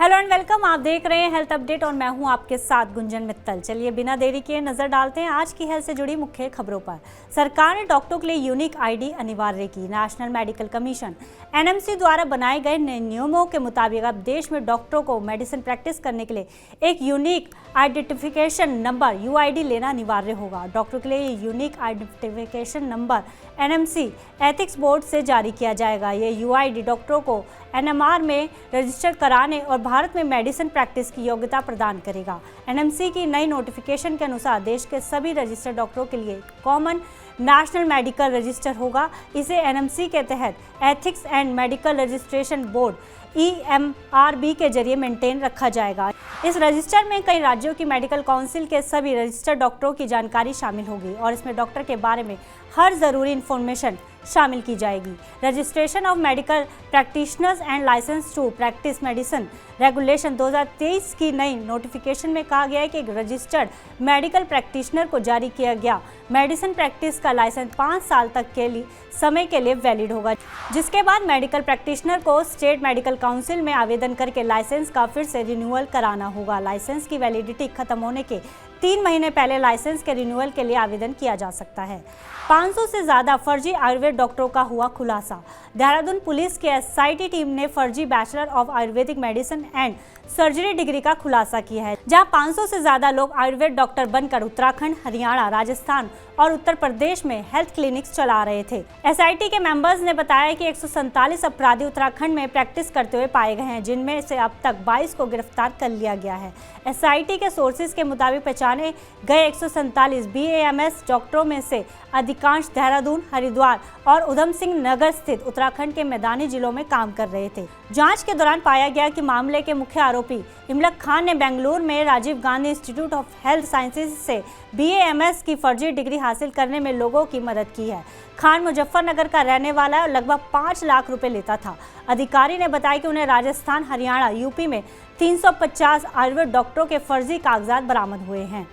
Hello and welcome. आप देख रहे हैं हेल्थ अपडेट और मैं हूं आपके साथ गुंजन मित्तल। चलिए बिना देरी किए नजर डालते हैं आज की हेल्थ से जुड़ी मुख्य खबरों पर। सरकार ने डॉक्टरों के लिए यूनिक आईडी अनिवार्य की। नेशनल मेडिकल कमीशन एनएमसी द्वारा बनाए गए नए नियमों के मुताबिक अब देश में डॉक्टरों को मेडिसिन प्रैक्टिस करने के लिए एक यूनिक आइडेंटिफिकेशन नंबर यूआईडी लेना अनिवार्य होगा। डॉक्टरों के लिए unique identification number NMC ethics board से जारी किया जाएगा। ये यूआईडी डॉक्टरों को एनएमआर में रजिस्टर कराने और भारत में मेडिसिन प्रैक्टिस की योग्यता प्रदान करेगा। एनएमसी की नई नोटिफिकेशन के अनुसार देश के सभी रजिस्टर्ड डॉक्टरों के लिए कॉमन नेशनल मेडिकल रजिस्टर होगा। इसे एनएमसी के तहत ethics and medical registration board EMRB के जरिए मेंटेन रखा जाएगा। इस रजिस्टर में कई राज्यों की मेडिकल काउंसिल के सभी रजिस्टर्ड डॉक्टरों की जानकारी शामिल होगी और इसमें डॉक्टर के बारे में हर जरूरी इंफॉर्मेशन शामिल की जाएगी। Registration of medical practitioners and licence to practise medicine regulation 2023 की नई नोटिफिकेशन में कहा गया है कि रजिस्टर्ड मेडिकल प्रैक्टिशनर को जारी किया गया मेडिसिन प्रैक्टिस का लाइसेंस 5 साल तक के लिए समय के लिए वैलिड होगा, जिसके बाद मेडिकल प्रैक्टिशनर को स्टेट मेडिकल काउंसिल में आवेदन करके लाइसेंस का फिर से रिन्यूअल कराना होगा। लाइसेंस की वैलिडिटी खत्म होने के 3 महीने पहले लाइसेंस के रिन्यूअल के लिए आवेदन किया जा सकता है। 500 से ज्यादा फर्जी आयुर्वेद डॉक्टरों का हुआ खुलासा। देहरादून पुलिस की SIT टीम ने फर्जी bachelor of Ayurvedic medicine and surgery degree का खुलासा किया है, जहां 500 से ज्यादा लोग आयुर्वेद डॉक्टर बनकर उत्तराखंड, हरियाणा, राजस्थान और उत्तर प्रदेश में हेल्थ क्लिनिक्स चला रहे थे। SIT के मेंबर्स ने बताया कि 147 अपराधी उत्तराखंड में प्रैक्टिस करते हुए पाए गए हैं, जिनमें से अब तक 22 को गिरफ्तार कर लिया गया है। SIT के सोर्सेज के मुताबिक पहचाने गए 147 BAMS डॉक्टरों में से अधिकांश देहरादून, हरिद्वार और उधम सिंह नगर स्थित उत्तराखंड के मैदानी जिलों में काम कर रहे थे। जांच के दौरान पाया गया कि मामले के मुख्य आरोपी इमलक खान ने बेंगलुरु में Rajiv Gandhi institute of health sciences से BAMS की फर्जी डिग्री हासिल करने में लोगों की मदद की है। खान मुजफ्फरनगर का रहने वाला है और लगभग 5 लाख रुपए लेता था। अधिकारी ने बताया कि उन्हें राजस्थान, हरियाणा, यूपी में 350 आयुर्वेद डॉक्टरों के फर्जी कागजात बरामद हुए हैं।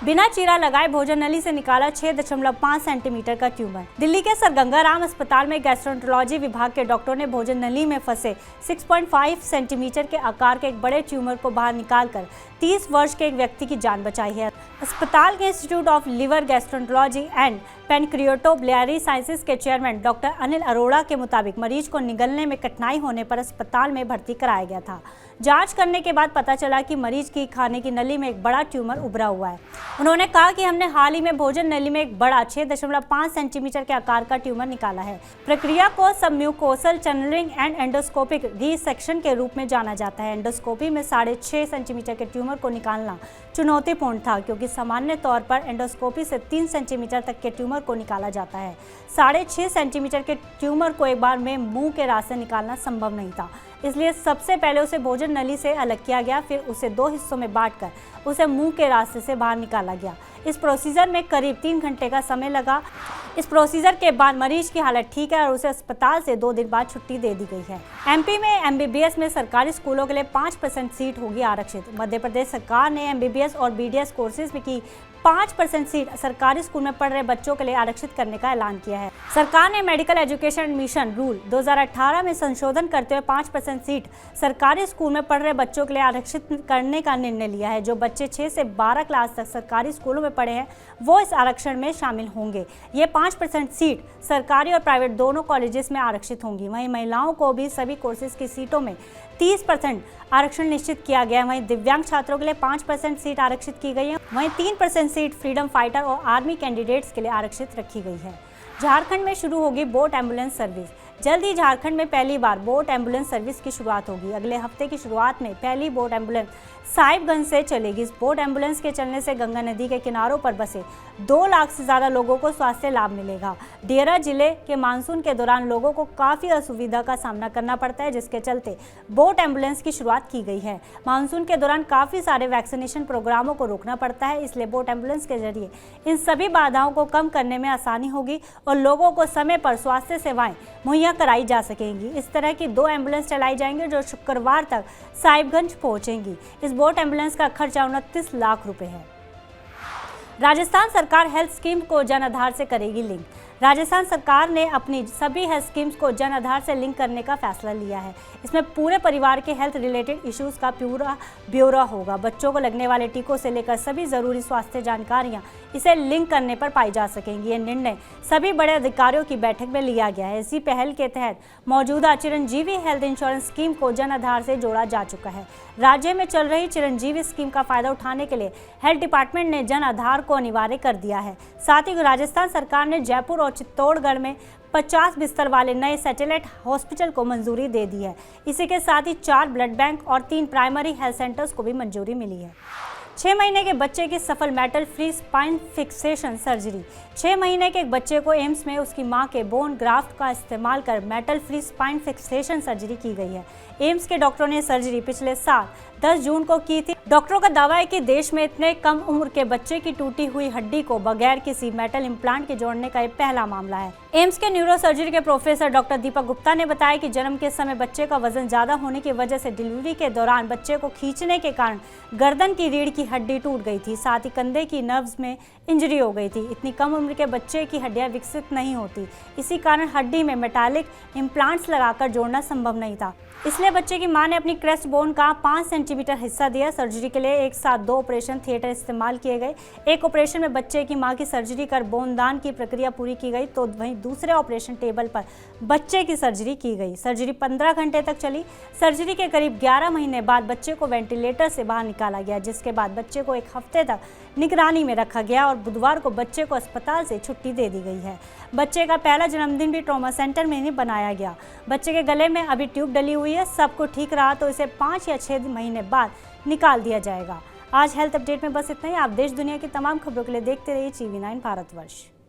बिना चीरा लगाए भोजन नली से निकाला 6.5 सेंटीमीटर का ट्यूमर। दिल्ली के सर गंगाराम अस्पताल में गैस्ट्रोएंटरोलॉजी विभाग के डॉक्टरों ने भोजन नली में फंसे 6.5 सेंटीमीटर के आकार के एक बड़े ट्यूमर को बाहर निकालकर 30 वर्ष के एक व्यक्ति की जान बचाई है। अस्पताल के institute of liver gastroenterology and pancreaticobiliary sciences के चेयरमैन डॉक्टर अनिल अरोड़ा के मुताबिक मरीज को निगलने में कठिनाई होने पर अस्पताल में भर्ती कराया गया था। जांच करने के बाद पता चला कि मरीज की खाने की नली में एक बड़ा ट्यूमर उभरा हुआ है। उन्होंने कहा कि हमने हाल ही में भोजन नली में एक बड़ा 6.5 सेंटीमीटर के आकार का ट्यूमर निकाला है। प्रक्रिया को submucosal channelling and endoscopic resection के रूप में जाना जाता है। एंडोस्कोपी में 6.5 सेंटीमीटर के ट्यूमर को निकालना चुनौतीपूर्ण था, क्योंकि सामान्य तौर पर एंडोस्कोपी से 3 सेंटीमीटर तक के ट्यूमर को निकाला जाता है। 6.5 सेंटीमीटर के ट्यूमर को एक बार में मुंह के रास्ते निकालना संभव नहीं था, इसलिए सबसे पहले उसे भोजन नली से अलग किया गया, फिर उसे 2 हिस्सों में बांटकर उसे मुंह के रास्ते से बाहर निकाला गया। इस प्रोसीजर में करीब 3 घंटे का समय लगा। इस प्रोसीजर के बाद मरीज की हालत ठीक है और उसे अस्पताल से 2 दिन बाद छुट्टी दे दी गई है। MP में MBBS में सरकारी स्कूलों के लिए 5% सीट होगी आरक्षित। मध्य प्रदेश सरकार ने MBBS और BDS कोर्सेज में की 5% सीट सरकारी स्कूल में पढ़ रहे बच्चों के लिए आरक्षित करने का ऐलान किया है। सरकार ने मेडिकल एजुकेशन एडमिशन रूल 2018 में संशोधन करते हुए 5% सीट सरकारी स्कूल में पढ़ रहे बच्चों के लिए आरक्षित करने का निर्णय लिया है। जो बच्चे 6 से 12 क्लास तक सरकारी स्कूलों में पढ़े हैं वो इस आरक्षण में शामिल होंगे। ये 5% सीट सरकारी और प्राइवेट दोनों कॉलेजेस में आरक्षित होंगी। वहीं महिलाओं को भी सभी कोर्सेज की सीटों में 30% आरक्षण निश्चित किया गया है। वहीं दिव्यांग छात्रों के लिए 5% सीट आरक्षित की गई है। वहीं 3% सीट फ्रीडम फाइटर और आर्मी कैंडिडेट्स के लिए आरक्षित रखी गई है। झारखंड में शुरू होगी बोट एम्बुलेंस सर्विस। जल्द ही झारखंड में पहली बार बोट एम्बुलेंस सर्विस की शुरुआत होगी। अगले हफ्ते की शुरुआत में पहली बोट एम्बुलेंस साहिबगंज से चलेगी। इस बोट एम्बुलेंस के चलने से गंगा नदी के किनारों पर बसे 2 लाख से ज़्यादा लोगों को स्वास्थ्य लाभ मिलेगा। डेरा जिले के मानसून के दौरान लोगों को काफ़ी असुविधा का सामना करना पड़ता है, जिसके चलते बोट एम्बुलेंस की शुरुआत की गई है। मानसून के दौरान काफ़ी सारे वैक्सीनेशन प्रोग्रामों को रोकना पड़ता है, इसलिए बोट एम्बुलेंस के जरिए इन सभी बाधाओं को कम करने में आसानी होगी और लोगों को समय पर स्वास्थ्य सेवाएं मुहैया कराई जा सकेंगी। इस तरह की 2 एम्बुलेंस चलाई जाएंगी जो शुक्रवार तक साहिबगंज पहुंचेंगी। इस बोट एम्बुलेंस का खर्चा 29 लाख रुपए है। राजस्थान सरकार हेल्थ स्कीम को जन आधार से करेगी लिंक। राजस्थान सरकार ने अपनी सभी हेल्थ स्कीम्स को जन आधार से लिंक करने का फैसला लिया है। इसमें पूरे परिवार के हेल्थ रिलेटेड इश्यूज का पूरा ब्यौरा होगा। बच्चों को लगने वाले टीकों से लेकर सभी जरूरी स्वास्थ्य जानकारियां इसे लिंक करने पर पाई जा सकेंगी। ये निर्णय सभी बड़े अधिकारियों की बैठक में लिया गया है। इसी पहल के तहत मौजूदा चिरंजीवी हेल्थ इंश्योरेंस स्कीम को जन आधार से जोड़ा जा चुका है। राज्य में चल रही चिरंजीवी स्कीम का फायदा उठाने के लिए हेल्थ डिपार्टमेंट ने जन आधार को अनिवार्य कर दिया है। साथ ही राजस्थान सरकार ने जयपुर और चित्तौड़गढ़ में 50 बिस्तर वाले नए सैटेलाइट हॉस्पिटल को मंजूरी दे दी है। इसी के साथ ही 4 ब्लड बैंक और 3 प्राइमरी हेल्थ सेंटर्स को भी मंजूरी मिली है। 6 महीने के बच्चे की सफल metal free spine fixation surgery. 6 महीने के एक बच्चे को एम्स में उसकी मां के बोन ग्राफ्ट का इस्तेमाल कर metal free spine fixation surgery की गई है। एम्स के डॉक्टरों ने सर्जरी पिछले साल 10 जून को की थी। डॉक्टरों का दावा है कि देश में इतने कम उम्र के बच्चे की टूटी हुई हड्डी को बगैर किसी मेटल इम्प्लांट के जोड़ने का ये पहला मामला है। एम्स के न्यूरो सर्जरी के प्रोफेसर डॉक्टर दीपक गुप्ता ने बताया कि जन्म के समय बच्चे का वजन ज्यादा होने की वजह से डिलीवरी के दौरान बच्चे को खींचने के कारण गर्दन की रीढ़ की हड्डी टूट गई थी। साथ ही कंधे की नर्व्स में इंजरी हो गई थी। इतनी कम उम्र के बच्चे की हड्डियां विकसित नहीं होती, इसी कारण हड्डी में मेटालिक इम्प्लांट्स लगाकर जोड़ना संभव नहीं था। इसलिए बच्चे की मां ने अपनी क्रेस्ट बोन का 5 सेंटीमीटर हिस्सा दिया। सर्जरी के लिए एक साथ 2 ऑपरेशन थिएटर इस्तेमाल किए गए। एक ऑपरेशन में बच्चे की मां की सर्जरी कर बोन दान की प्रक्रिया पूरी की गई, तो वहीं दूसरे ऑपरेशन टेबल पर बच्चे की सर्जरी की गई। सर्जरी 15 घंटे तक चली। सर्जरी के करीब 11 महीने बाद बच्चे को वेंटिलेटर से बाहर निकाला गया, जिसके बाद बच्चे को 1 हफ्ते तक निगरानी में रखा गया और बुधवार को बच्चे को अस्पताल से छुट्टी दे दी गई है। बच्चे का पहला जन्मदिन भी ट्रॉमा सेंटर में ही बनाया गया। बच्चे के गले में अभी ट्यूब डली हुई है। सब कुछ ठीक रहा तो इसे 5 या 6 महीने बाद निकाल दिया जाएगा। आज हेल्थ अपडेट में बस इतना ही। आप देश दुनिया की तमाम खबरों के लिए देखते रहिए TV9 भारतवर्ष।